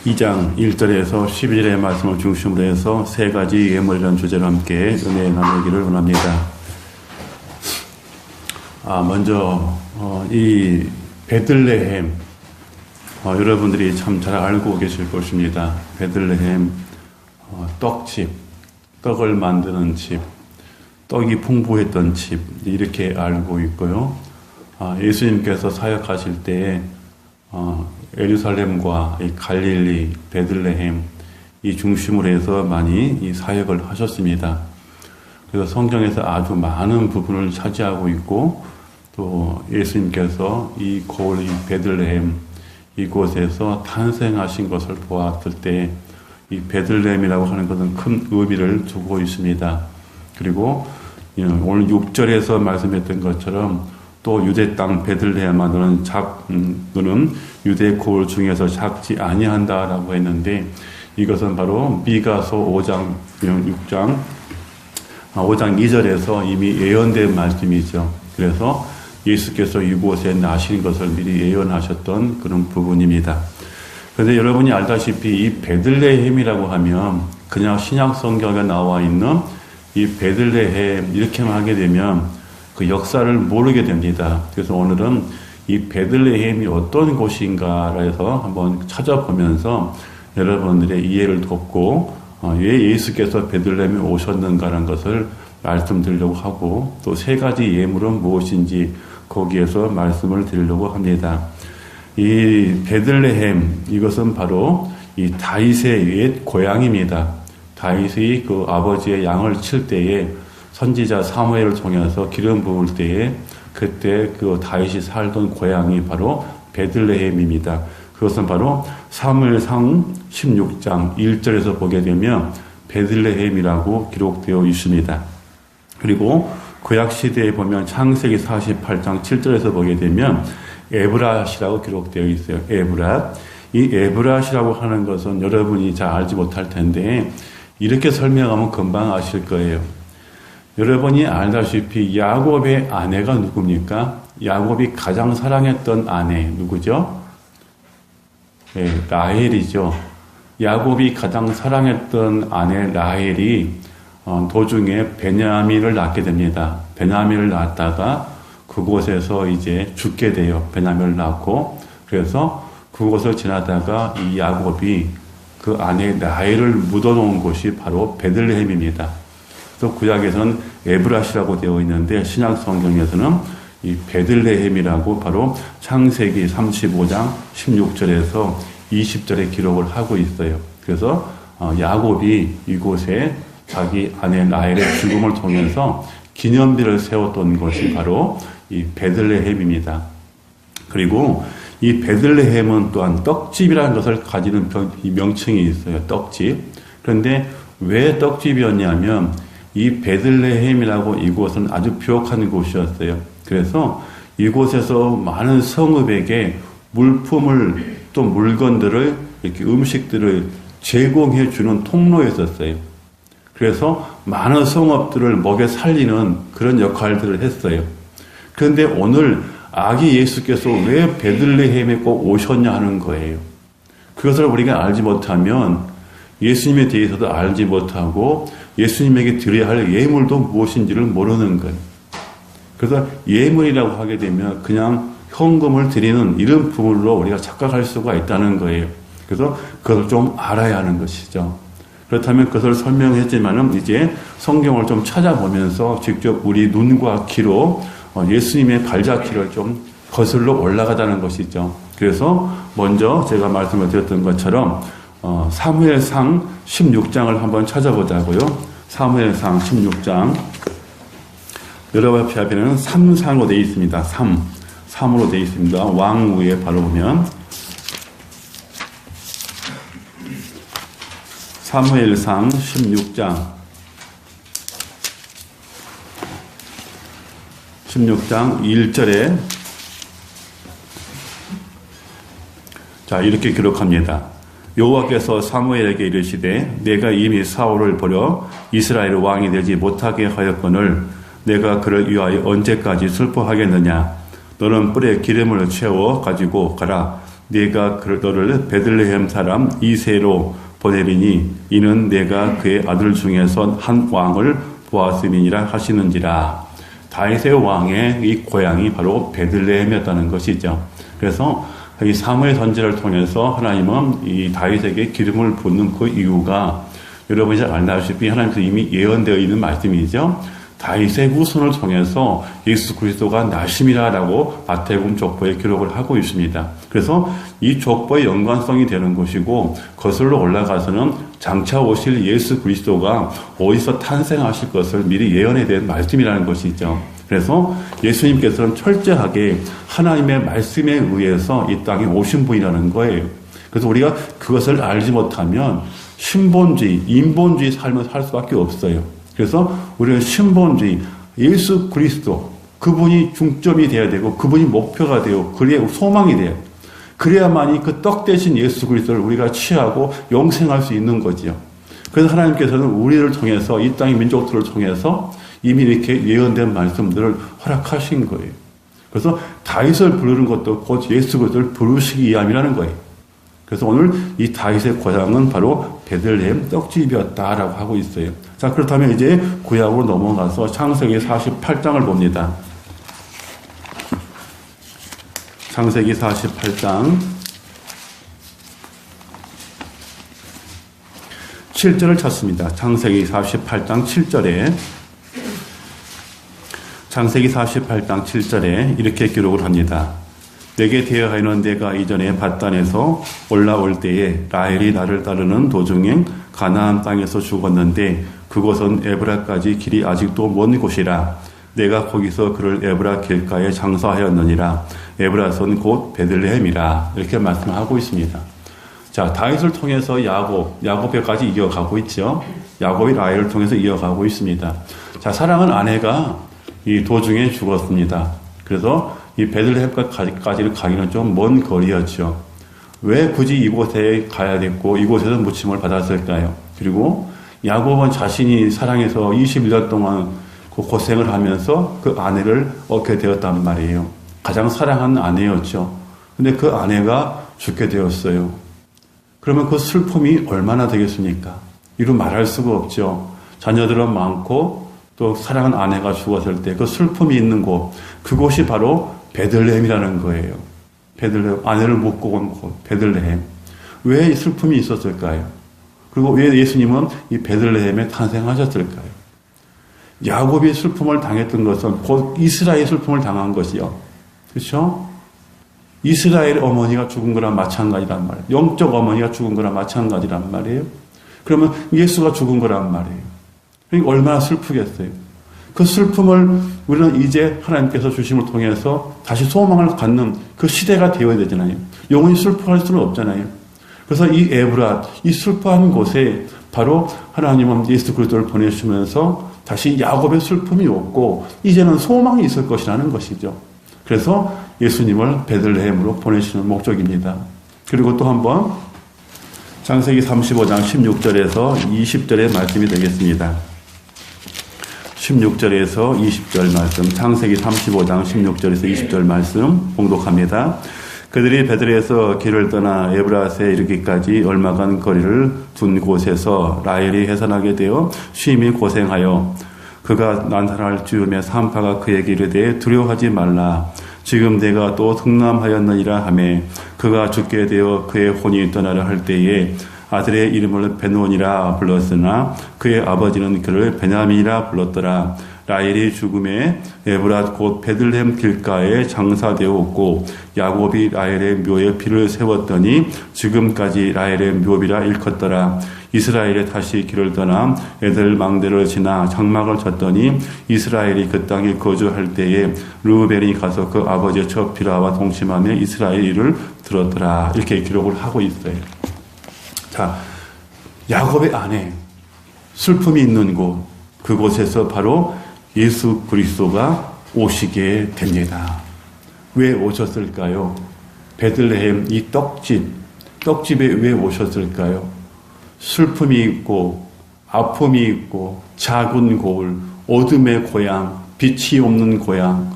2장 1절에서 12절의 말씀을 중심으로 해서 세 가지 예물이라는 주제로 함께 은혜 나누기를 원합니다. 먼저 이 베들레헴, 여러분들이 참 잘 알고 계실 것입니다. 베들레헴, 떡집, 떡을 만드는 집, 떡이 풍부했던 집, 이렇게 알고 있고요. 예수님께서 사역하실 때에 예루살렘과 이 갈릴리, 베들레헴 이 중심으로 해서 많이 이 사역을 하셨습니다. 그래서 성경에서 아주 많은 부분을 차지하고 있고, 또 예수님께서 이 고을, 이 베들레헴 이곳에서 탄생하신 것을 보았을 때 이 베들레헴이라고 하는 것은 큰 의미를 두고 있습니다. 그리고 오늘 6절에서 말씀했던 것처럼 또 유대 땅 베들레헴아 너는 유대 고을 중에서 작지 아니한다라고 했는데, 이것은 바로 미가서 5장 2절에서 이미 예언된 말씀이죠. 그래서 예수께서 이곳에 나신 것을 미리 예언하셨던 그런 부분입니다. 그런데 여러분이 알다시피 이 베들레헴이라고 하면 그냥 신약 성경에 나와 있는 이 베들레헴 이렇게만 하게 되면 그 역사를 모르게 됩니다. 그래서 오늘은 이 베들레헴이 어떤 곳인가 해서 한번 찾아보면서 여러분들의 이해를 돕고 왜 예수께서 베들레헴에 오셨는가라는 것을 말씀드리려고 하고, 또 세 가지 예물은 무엇인지 거기에서 말씀을 드리려고 합니다. 이 베들레헴, 이것은 바로 이 다윗의 옛 고향입니다. 다윗이 그 아버지의 양을 칠 때에 선지자 사무엘을 통해서 기름 부을 때에 그때 그 다윗이 살던 고향이 바로 베들레헴입니다. 그것은 바로 사무엘상 16장 1절에서 보게 되면 베들레헴이라고 기록되어 있습니다. 그리고 구약 시대에 보면 창세기 48장 7절에서 보게 되면 에브랏이라고 기록되어 있어요. 에브랏. 이 에브랏이라고 하는 것은 여러분이 잘 알지 못할 텐데 이렇게 설명하면 금방 아실 거예요. 여러분이 알다시피 야곱의 아내가 누굽니까? 야곱이 가장 사랑했던 아내 누구죠? 네, 라헬이죠. 야곱이 가장 사랑했던 아내 라헬이 도중에 베냐민을 낳게 됩니다. 베냐민을 낳았다가 그곳에서 이제 죽게 돼요. 베냐민을 낳고, 그래서 그곳을 지나다가 이 야곱이 그 아내 라헬을 묻어놓은 곳이 바로 베들레헴입니다. 또 구약에서는 에브랏이라고 되어 있는데 신약 성경에서는 이 베들레헴이라고 바로 창세기 35장 16절에서 20절에 기록을 하고 있어요. 그래서 야곱이 이곳에 자기 아내 라헬의 죽음을 통해서 기념비를 세웠던 것이 바로 이 베들레헴입니다. 그리고 이 베들레헴은 또한 떡집이라는 것을 가지는 명칭이 있어요. 떡집. 그런데 왜 떡집이었냐면 이 베들레헴이라고 이곳은 아주 부역한 곳이었어요. 그래서 이곳에서 많은 성읍에게 물품을 또 물건들을 이렇게 음식들을 제공해 주는 통로였었어요. 그래서 많은 성읍들을 먹여 살리는 그런 역할들을 했어요. 그런데 오늘 아기 예수께서 왜 베들레헴에 꼭 오셨냐 하는 거예요. 그것을 우리가 알지 못하면 예수님에 대해서도 알지 못하고 예수님에게 드려야 할 예물도 무엇인지를 모르는 거예요. 그래서 예물이라고 하게 되면 그냥 현금을 드리는 이런 부분으로 우리가 착각할 수가 있다는 거예요. 그래서 그것을 좀 알아야 하는 것이죠. 그렇다면 그것을 설명했지만은 이제 성경을 좀 찾아보면서 직접 우리 눈과 귀로 예수님의 발자취를 좀 거슬러 올라가자는 것이죠. 그래서 먼저 제가 말씀을 드렸던 것처럼 사무엘상 16장을 한번 찾아보자고요. 사무엘상 16장. 여러분 앞에는 3상으로 되어 있습니다. 3으로 되어 있습니다. 왕 위에 바로 보면 사무엘상 16장 1절에 자 이렇게 기록합니다. 여호와께서 사무엘에게 이르시되 내가 이미 사울을 버려 이스라엘 왕이 되지 못하게 하였거늘 내가 그를 위하여 언제까지 슬퍼하겠느냐. 너는 뿔에 기름을 채워 가지고 가라. 내가 너를 베들레헴 사람 이새로 보내리니 이는 내가 그의 아들 중에서 한 왕을 보았음이니라 하시는지라. 다윗의 왕의 이 고향이 바로 베들레헴이었다는 것이죠. 그래서 이 사무엘 선지자를 통해서 하나님은 이 다윗에게 기름을 붓는 그 이유가 여러분이 잘 알다시피 하나님께서 이미 예언되어 있는 말씀이죠. 다윗의 후손을 통해서 예수 그리스도가 나심이라라고 마태복음 족보에 기록을 하고 있습니다. 그래서 이 족보의 연관성이 되는 것이고 거슬러 올라가서는 장차 오실 예수 그리스도가 어디서 탄생하실 것을 미리 예언에 대한 말씀이라는 것이죠. 그래서 예수님께서는 철저하게 하나님의 말씀에 의해서 이 땅에 오신 분이라는 거예요. 그래서 우리가 그것을 알지 못하면 신본주의, 인본주의 삶을 살 수밖에 없어요. 그래서 우리는 신본주의, 예수 그리스도, 그분이 중점이 돼야 되고 그분이 목표가 되고 그래야 소망이 돼요. 그래야만이 그 떡 대신 예수 그리스도를 우리가 취하고 영생할 수 있는 거지요. 그래서 하나님께서는 우리를 통해서 이 땅의 민족들을 통해서 이미 이렇게 예언된 말씀들을 허락하신 거예요. 그래서 다윗을 부르는 것도 곧 예수 그리스도를 부르시기 위함이라는 거예요. 그래서 오늘 이 다윗의 고향은 바로 베들레헴 떡집이었다라고 하고 있어요. 자, 그렇다면 이제 구약으로 넘어가서 창세기 48장을 봅니다. 창세기 48장 7절을 찾습니다. 창세기 48장 7절에 창세기 48장 7절에 이렇게 기록을 합니다. 내게 대하여는 내가 이전에 밧단에서 올라올 때에 라헬이 나를 따르는 도중에 가나안 땅에서 죽었는데 그곳은 에브라까지 길이 아직도 먼 곳이라. 내가 거기서 그를 에브라 길가에 장사하였느니라. 에브라선 곧 베들레헴이라. 이렇게 말씀하고 있습니다. 자, 다윗을 통해서 야곱에까지 이어가고 있죠. 야곱이 라헬을 통해서 이어가고 있습니다. 자, 사랑하는 아내가 이 도중에 죽었습니다. 그래서 이 베들레헴까지를 가기는 좀 먼 거리였죠. 왜 굳이 이곳에 가야 됐고 이곳에서 무침을 받았을까요? 그리고 야곱은 자신이 사랑해서 21년 동안 그 고생을 하면서 그 아내를 얻게 되었단 말이에요. 가장 사랑하는 아내였죠. 근데 그 아내가 죽게 되었어요. 그러면 그 슬픔이 얼마나 되겠습니까? 이루 말할 수가 없죠. 자녀들은 많고 또 사랑하는 아내가 죽었을 때 그 슬픔이 있는 곳, 그곳이 바로 베들레헴이라는 거예요. 베들레헴, 아내를 못 온 곳, 베들레헴. 왜 이 슬픔이 있었을까요? 그리고 왜 예수님은 이 베들레헴에 탄생하셨을까요? 야곱이 슬픔을 당했던 것은 곧 이스라엘의 슬픔을 당한 것이요. 그렇죠? 이스라엘의 어머니가 죽은 거랑 마찬가지란 말이에요. 영적 어머니가 죽은 거랑 마찬가지란 말이에요. 그러면 예수가 죽은 거란 말이에요. 그러니까 얼마나 슬프겠어요. 그 슬픔을 우리는 이제 하나님께서 주심을 통해서 다시 소망을 갖는 그 시대가 되어야 되잖아요. 영원히 슬퍼할 수는 없잖아요. 그래서 이 에브라, 이 슬퍼한 곳에 바로 하나님은 예수 그리스도를 보내시면서 다시 야곱의 슬픔이 없고 이제는 소망이 있을 것이라는 것이죠. 그래서 예수님을 베들레헴으로 보내시는 목적입니다. 그리고 또 한번 창세기 35장 16절에서 20절의 말씀이 되겠습니다. 16절에서 20절 말씀, 창세기 35장 16절에서 20절 말씀 봉독합니다. 그들이 베들에서 길을 떠나 에브라스에 이르기까지 얼마간 거리를 둔 곳에서 라헬이 해산하게 되어 심히 고생하여 그가 난탄할 즈음에 산파가 그에게 이르되 두려워하지 말라. 지금 내가 또 등남하였느니라 하매 그가 죽게 되어 그의 혼이 떠나려 할 때에 아들의 이름을 베논이라 불렀으나 그의 아버지는 그를 베냐민이라 불렀더라. 라헬이 죽음에 에브라 곧 베들레헴 길가에 장사되었고 야곱이 라헬의 묘에 피를 세웠더니 지금까지 라헬의 묘비라 일컫더라. 이스라엘이 다시 길을 떠나 에델 망대를 지나 장막을 쳤더니 이스라엘이 그 땅에 거주할 때에 르우벤이 가서 그 아버지의 첫 비라와 동침하며 이스라엘 일을 들었더라. 이렇게 기록을 하고 있어요. 자, 야곱의 아내, 슬픔이 있는 곳, 그곳에서 바로 예수 그리스도가 오시게 됩니다. 왜 오셨을까요? 베들레헴 이 떡집에 왜 오셨을까요? 슬픔이 있고 아픔이 있고 작은 고을, 어둠의 고향, 빛이 없는 고향,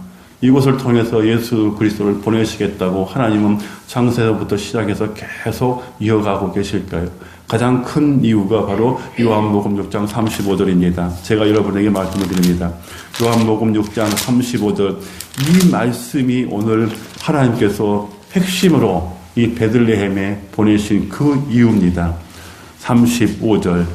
이곳을 통해서 예수 그리스도를 보내시겠다고 하나님은 창세로부터 시작해서 계속 이어가고 계실까요? 가장 큰 이유가 바로 요한복음 6장 35절입니다. 제가 여러분에게 말씀을 드립니다. 요한복음 6장 35절, 이 말씀이 오늘 하나님께서 핵심으로 이 베들레헴에 보내신 그 이유입니다. 35절,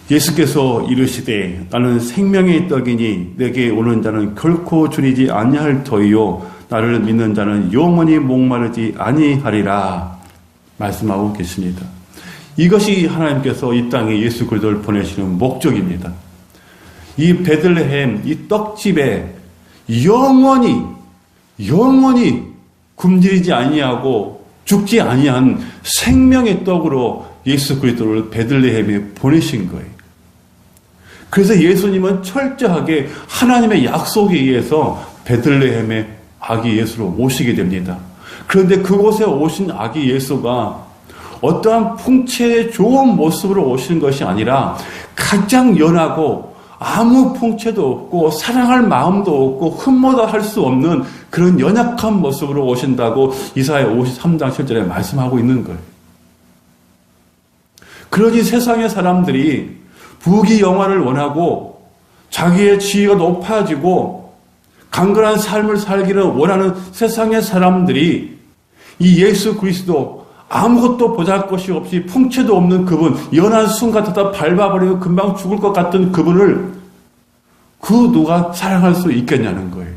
예수께서 이르시되 나는 생명의 떡이니 내게 오는 자는 결코 줄이지 아니할 터이요 나를 믿는 자는 영원히 목마르지 아니하리라 말씀하고 계십니다. 이것이 하나님께서 이 땅에 예수 그리스도를 보내시는 목적입니다. 이 베들레헴, 이 떡집에 영원히 굶주리지 아니하고 죽지 아니한 생명의 떡으로 예수 그리스도를 베들레헴에 보내신 거예요. 그래서 예수님은 철저하게 하나님의 약속에 의해서 베들레헴에 아기 예수로 오시게 됩니다. 그런데 그곳에 오신 아기 예수가 어떠한 풍채의 좋은 모습으로 오시는 것이 아니라 가장 연하고 아무 풍채도 없고 사랑할 마음도 없고 흠모다 할 수 없는 그런 연약한 모습으로 오신다고 이사야 53장 7절에 말씀하고 있는 거예요. 그러니 세상의 사람들이 부귀영화를 원하고 자기의 지위가 높아지고 강건한 삶을 살기를 원하는 세상의 사람들이 이 예수 그리스도, 아무것도 보잘것이 없이 풍채도 없는 그분, 연한 순 같아다 밟아버리고 금방 죽을 것 같은 그분을 그 누가 사랑할 수 있겠냐는 거예요.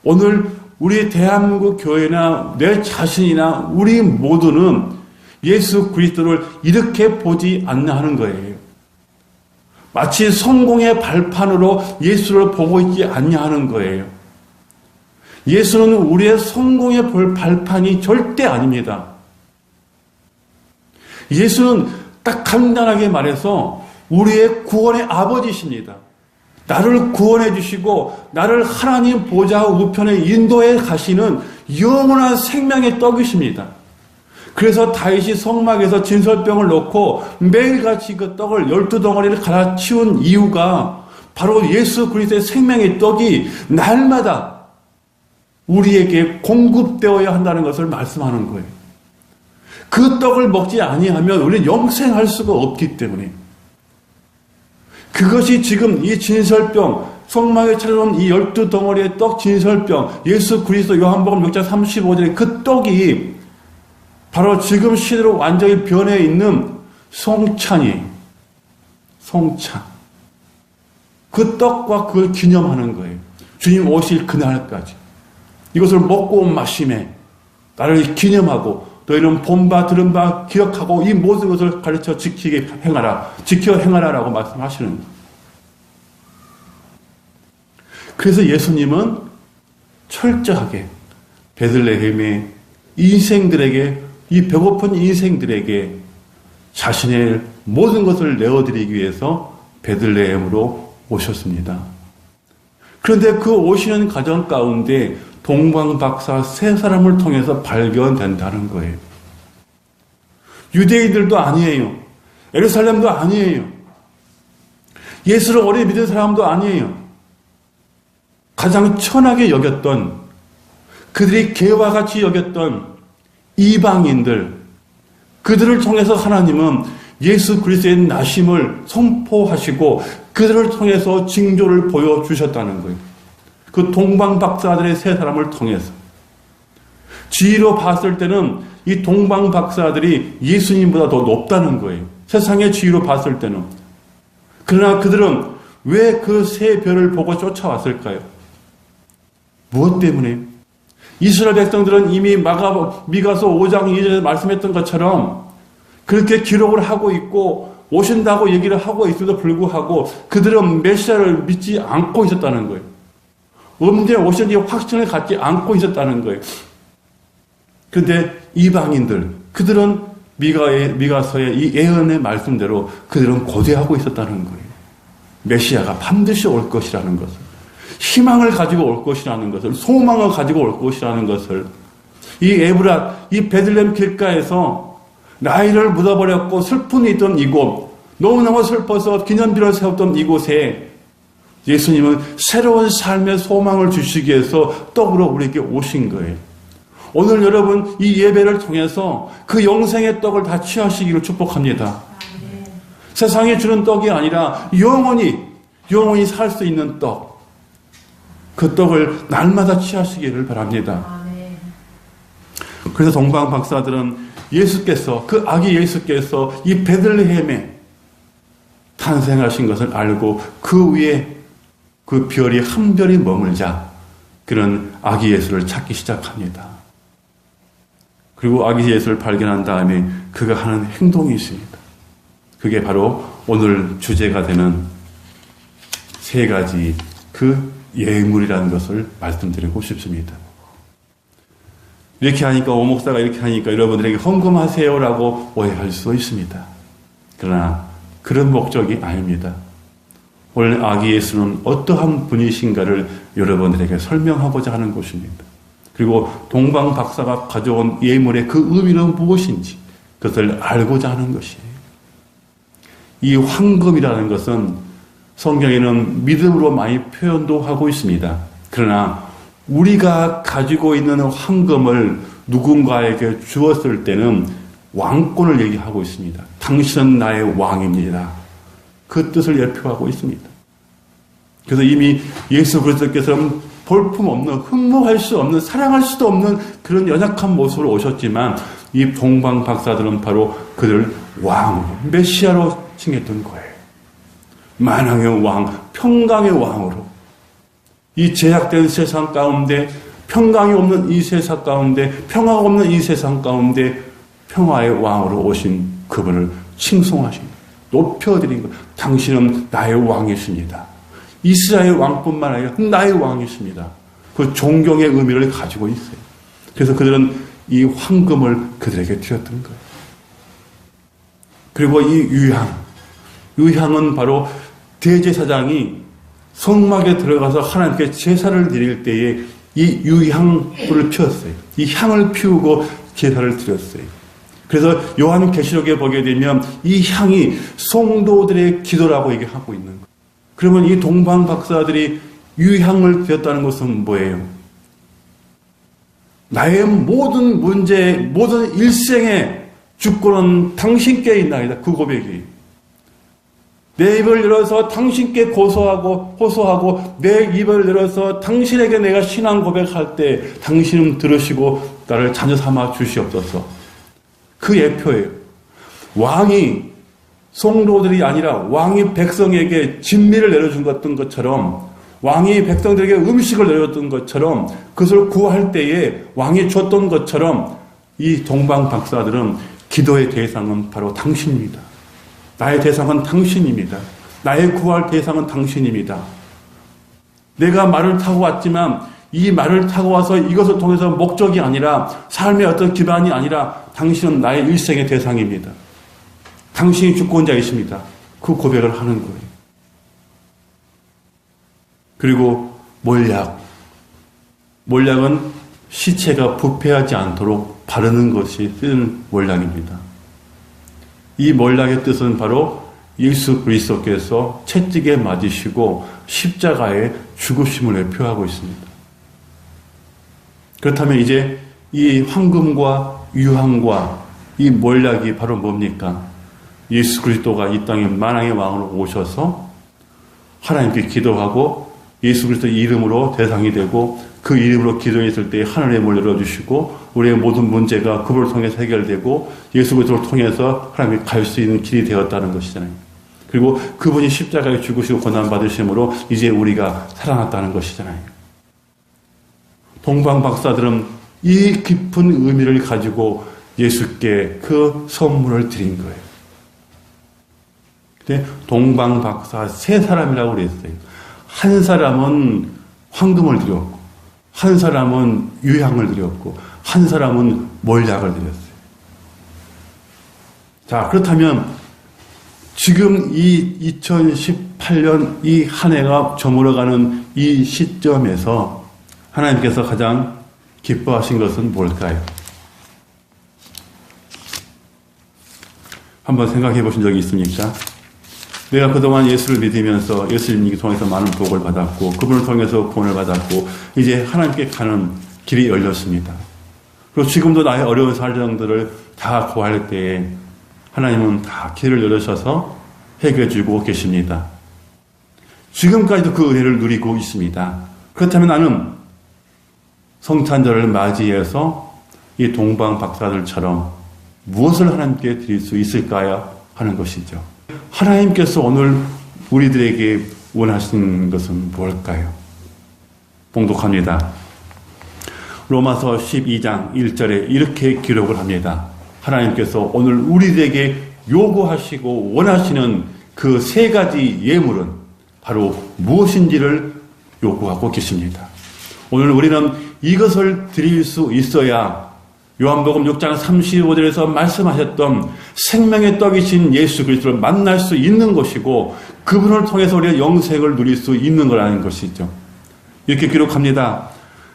오늘 우리 대한민국 교회나 내 자신이나 우리 모두는 예수 그리스도를 이렇게 보지 않나 하는 거예요. 마치 성공의 발판으로 예수를 보고 있지 않냐 하는 거예요. 예수는 우리의 성공의 발판이 절대 아닙니다. 예수는 딱 간단하게 말해서 우리의 구원의 아버지십니다. 나를 구원해 주시고 나를 하나님 보좌 우편에 인도해 가시는 영원한 생명의 떡이십니다. 그래서 다윗이 성막에서 진설병을 놓고 매일같이 그 떡을 12덩어리를 갈아치운 이유가 바로 예수 그리스도의 생명의 떡이 날마다 우리에게 공급되어야 한다는 것을 말씀하는 거예요. 그 떡을 먹지 아니하면 우리는 영생할 수가 없기 때문에, 그것이 지금 이 진설병, 성막에 차려놓은 이 12덩어리의 떡 진설병, 예수 그리스도 요한복음 6장 35절에 그 떡이 바로 지금 시대로 완전히 변해 있는 송찬이에요. 송찬. 그 떡과 그걸 기념하는 거예요. 주님 오실 그날까지. 이것을 먹고 마심에 나를 기념하고 너희는 본 바 들은 바 기억하고 이 모든 것을 가르쳐 지키게 행하라. 지켜 행하라라고 말씀하시는 거예요. 그래서 예수님은 철저하게 베들레헴의 인생들에게, 이 배고픈 인생들에게 자신의 모든 것을 내어드리기 위해서 베들레헴으로 오셨습니다. 그런데 그 오시는 과정 가운데 동방박사 세 사람을 통해서 발견된다는 거예요. 유대인들도 아니에요. 예루살렘도 아니에요. 예수를 오래 믿은 사람도 아니에요. 가장 천하게 여겼던, 그들이 개와 같이 여겼던 이방인들, 그들을 통해서 하나님은 예수 그리스도의 나심을 선포하시고 그들을 통해서 징조를 보여주셨다는 거예요. 그 동방박사들의 세 사람을 통해서. 지위로 봤을 때는 이 동방박사들이 예수님보다 더 높다는 거예요. 세상의 지위로 봤을 때는. 그러나 그들은 왜 그 세 별을 보고 쫓아왔을까요? 무엇 때문에? 이스라엘 백성들은 이미 미가서 5장 2절에 말씀했던 것처럼 그렇게 기록을 하고 있고 오신다고 얘기를 하고 있음에도 불구하고 그들은 메시아를 믿지 않고 있었다는 거예요. 언제 오시는지 확신을 갖지 않고 있었다는 거예요. 그런데 이방인들, 그들은 미가서의 이 예언의 말씀대로 그들은 고대하고 있었다는 거예요. 메시아가 반드시 올 것이라는 것을. 희망을 가지고 올 것이라는 것을, 소망을 가지고 올 것이라는 것을. 이 에브랏, 이 베들레헴 길가에서 나이를 묻어버렸고 슬픔이 있던 이곳, 너무너무 슬퍼서 기념비를 세웠던 이곳에 예수님은 새로운 삶의 소망을 주시기 위해서 떡으로 우리에게 오신 거예요. 오늘 여러분 이 예배를 통해서 그 영생의 떡을 다 취하시기를 축복합니다. 세상이 주는 떡이 아니라 영원히 살 수 있는 떡, 그 떡을 날마다 취하시기를 바랍니다. 그래서 동방 박사들은 예수께서, 그 아기 예수께서 이 베들레헴에 탄생하신 것을 알고 그 위에 그 별이 한 별이 머물자 그런 아기 예수를 찾기 시작합니다. 그리고 아기 예수를 발견한 다음에 그가 하는 행동이 있습니다. 그게 바로 오늘 주제가 되는 세 가지 그 예물이라는 것을 말씀드리고 싶습니다. 이렇게 하니까 오목사가 이렇게 하니까 여러분들에게 헌금하세요라고 오해할 수 있습니다. 그러나 그런 목적이 아닙니다. 오늘 아기 예수는 어떠한 분이신가를 여러분들에게 설명하고자 하는 것입니다. 그리고 동방 박사가 가져온 예물의 그 의미는 무엇인지 그것을 알고자 하는 것이에요. 이 황금이라는 것은 성경에는 믿음으로 많이 표현도 하고 있습니다. 그러나 우리가 가지고 있는 황금을 누군가에게 주었을 때는 왕권을 얘기하고 있습니다. 당신은 나의 왕입니다. 그 뜻을 예표하고 있습니다. 그래서 이미 예수 그리스도께서는 볼품없는, 흠모할 수 없는, 사랑할 수도 없는 그런 연약한 모습으로 오셨지만 이 동방 박사들은 바로 그를 왕으로, 메시아로 칭했던 거예요. 만왕의 왕, 평강의 왕으로. 이 제약된 세상 가운데, 평강이 없는 이 세상 가운데, 평화가 없는 이 세상 가운데 평화의 왕으로 오신 그분을 칭송하십니다. 높여드린 것. 당신은 나의 왕이십니다. 이스라엘 왕뿐만 아니라 나의 왕이십니다. 그 존경의 의미를 가지고 있어요. 그래서 그들은 이 황금을 그들에게 드렸던 거예요. 그리고 이 유향은 바로 대제사장이 성막에 들어가서 하나님께 제사를 드릴 때에 이 유향불을 피웠어요. 이 향을 피우고 제사를 드렸어요. 그래서 요한계시록에 보게 되면 이 향이 성도들의 기도라고 얘기하고 있는 거예요. 그러면 이 동방 박사들이 유향을 드렸다는 것은 뭐예요? 나의 모든 문제, 모든 일생의 주권은 당신께 있나이다. 그 고백이. 내 입을 열어서 당신께 호소하고 내 입을 열어서 당신에게 내가 신앙 고백할 때 당신은 들으시고 나를 자녀 삼아 주시옵소서. 그 예표예요. 왕이 성도들이 아니라 왕이 백성에게 진미를 내려준 것처럼 왕이 백성들에게 음식을 내려줬던 것처럼 그것을 구할 때에 왕이 줬던 것처럼 이 동방 박사들은 기도의 대상은 바로 당신입니다. 나의 대상은 당신입니다. 나의 구할 대상은 당신입니다. 내가 말을 타고 왔지만 이 말을 타고 와서 이것을 통해서 목적이 아니라 삶의 어떤 기반이 아니라 당신은 나의 일생의 대상입니다. 당신이 주권자이십니다. 그 고백을 하는 거예요. 그리고 몰약은 시체가 부패하지 않도록 바르는 것이 쓰는 몰약입니다. 이 몰약의 뜻은 바로 예수 그리스도께서 채찍에 맞으시고 십자가에 죽으심을 표하고 있습니다. 그렇다면 이제 이 황금과 유황과 이 몰약이 바로 뭡니까? 예수 그리스도가 이 땅에 만왕의 왕으로 오셔서 하나님께 기도하고 예수 그리스도의 이름으로 대상이 되고 그 이름으로 기도했을 때 하늘의 문을 열어주시고 우리의 모든 문제가 그분을 통해서 해결되고 예수 그리스도를 통해서 하나님께 갈 수 있는 길이 되었다는 것이잖아요. 그리고 그분이 십자가에 죽으시고 고난받으심으로 이제 우리가 살아났다는 것이잖아요. 동방 박사들은 이 깊은 의미를 가지고 예수께 그 선물을 드린 거예요. 근데 동방 박사 세 사람이라고 그랬어요. 한 사람은 황금을 드렸고, 한 사람은 유향을 드렸고, 한 사람은 몰약을 드렸어요. 자, 그렇다면 지금 이 2018년 이 한 해가 저물어가는 이 시점에서 하나님께서 가장 기뻐하신 것은 뭘까요? 한번 생각해 보신 적이 있습니까? 내가 그동안 예수를 믿으면서 예수님을 통해서 많은 복을 받았고 그분을 통해서 구원을 받았고 이제 하나님께 가는 길이 열렸습니다. 그리고 지금도 나의 어려운 사정들을 다 고할 때에 하나님은 다 길을 열으셔서 해결해 주고 계십니다. 지금까지도 그 은혜를 누리고 있습니다. 그렇다면 나는 성탄절을 맞이해서 이 동방 박사들처럼 무엇을 하나님께 드릴 수 있을까야 하는 것이죠. 하나님께서 오늘 우리들에게 원하시는 것은 무엇일까요? 봉독합니다. 로마서 12장 1절에 이렇게 기록을 합니다. 하나님께서 오늘 우리들에게 요구하시고 원하시는 그 세 가지 예물은 바로 무엇인지를 요구하고 계십니다. 오늘 우리는 이것을 드릴 수 있어야 요한복음 6장 35절에서 말씀하셨던 생명의 떡이신 예수 그리스도를 만날 수 있는 것이고 그분을 통해서 우리가 영생을 누릴 수 있는 거라는 것이죠. 이렇게 기록합니다.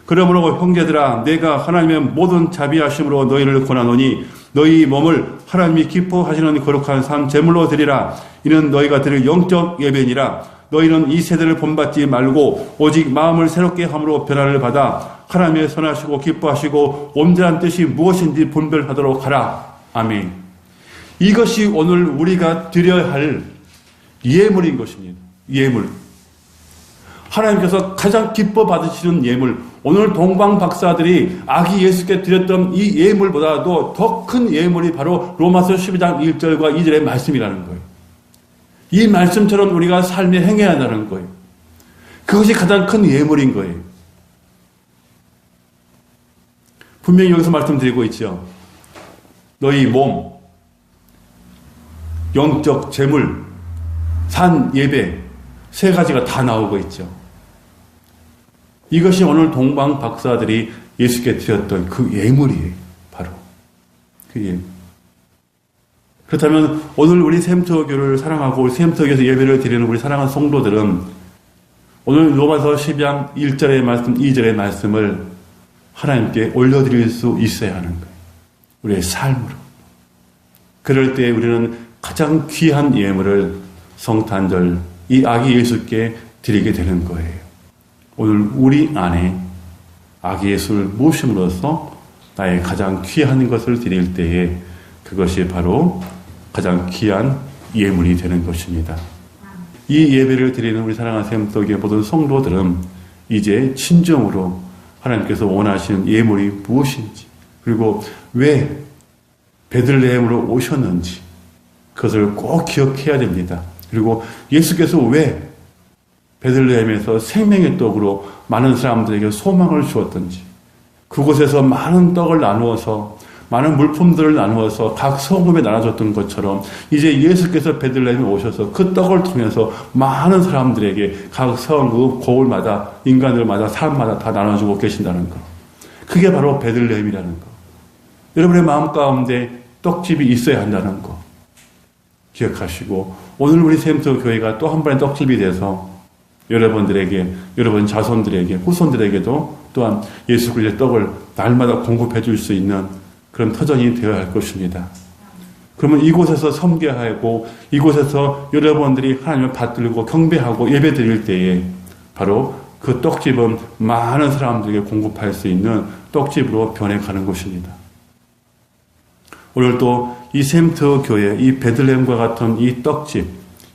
그러므로 형제들아 내가 하나님의 모든 자비하심으로 너희를 권하노니 너희 몸을 하나님이 기뻐하시는 거룩한 산 제물로 드리라. 이는 너희가 드릴 영적 예배니라. 너희는 이 세대를 본받지 말고 오직 마음을 새롭게 함으로 변화를 받아 하나님의 선하시고 기뻐하시고 온전한 뜻이 무엇인지 분별하도록 하라. 아멘. 이것이 오늘 우리가 드려야 할 예물인 것입니다. 예물. 하나님께서 가장 기뻐 받으시는 예물. 오늘 동방 박사들이 아기 예수께 드렸던 이 예물보다도 더 큰 예물이 바로 로마서 12장 1절과 2절의 말씀이라는 거예요. 이 말씀처럼 우리가 삶에 행해야 한다는 거예요. 그것이 가장 큰 예물인 거예요. 분명히 여기서 말씀드리고 있죠. 너희 몸, 영적 재물, 산 예배 세 가지가 다 나오고 있죠. 이것이 오늘 동방 박사들이 예수께 드렸던 그 예물이에요. 바로 그 예물. 그렇다면 오늘 우리 샘터교를 사랑하고 샘터교에서 예배를 드리는 우리 사랑하는 성도들은 오늘 로마서 12장 1절의 말씀, 2절의 말씀을 하나님께 올려드릴 수 있어야 하는 거예요. 우리의 삶으로. 그럴 때 우리는 가장 귀한 예물을 성탄절 이 아기 예수께 드리게 되는 거예요. 오늘 우리 안에 아기 예수를 모심으로써 나의 가장 귀한 것을 드릴 때에 그것이 바로 가장 귀한 예물이 되는 것입니다. 이 예배를 드리는 우리 사랑하는 샘떡의 모든 성도들은 이제 진정으로 하나님께서 원하시는 예물이 무엇인지 그리고 왜 베들레헴으로 오셨는지 그것을 꼭 기억해야 됩니다. 그리고 예수께서 왜 베들레헴에서 생명의 떡으로 많은 사람들에게 소망을 주었던지 그곳에서 많은 떡을 나누어서 많은 물품들을 나누어서 각 성읍에 나눠줬던 것처럼 이제 예수께서 베들레헴에 오셔서 그 떡을 통해서 많은 사람들에게 각 성읍, 고을마다 인간들마다 사람마다 다 나눠주고 계신다는 것. 그게 바로 베들레헴이라는 것. 여러분의 마음 가운데 떡집이 있어야 한다는 것. 기억하시고 오늘 우리 샘터 교회가 또 한 번의 떡집이 돼서 여러분들에게, 여러분 자손들에게, 후손들에게도 또한 예수 그리스도의 떡을 날마다 공급해 줄 수 있는 그런 터전이 되어야 할 것입니다. 그러면 이곳에서 섬겨하고 이곳에서 여러분들이 하나님을 받들고 경배하고 예배 드릴 때에 바로 그 떡집은 많은 사람들에게 공급할 수 있는 떡집으로 변해가는 것입니다. 오늘 또 이 샘터 교회, 이 베들레헴과 같은 이 떡집,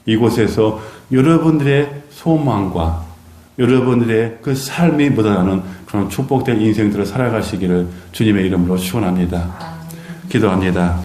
이곳에서 여러분들의 소망과 여러분들의 그 삶이 묻어나는 그런 축복된 인생들을 살아가시기를 주님의 이름으로 축원합니다. 기도합니다.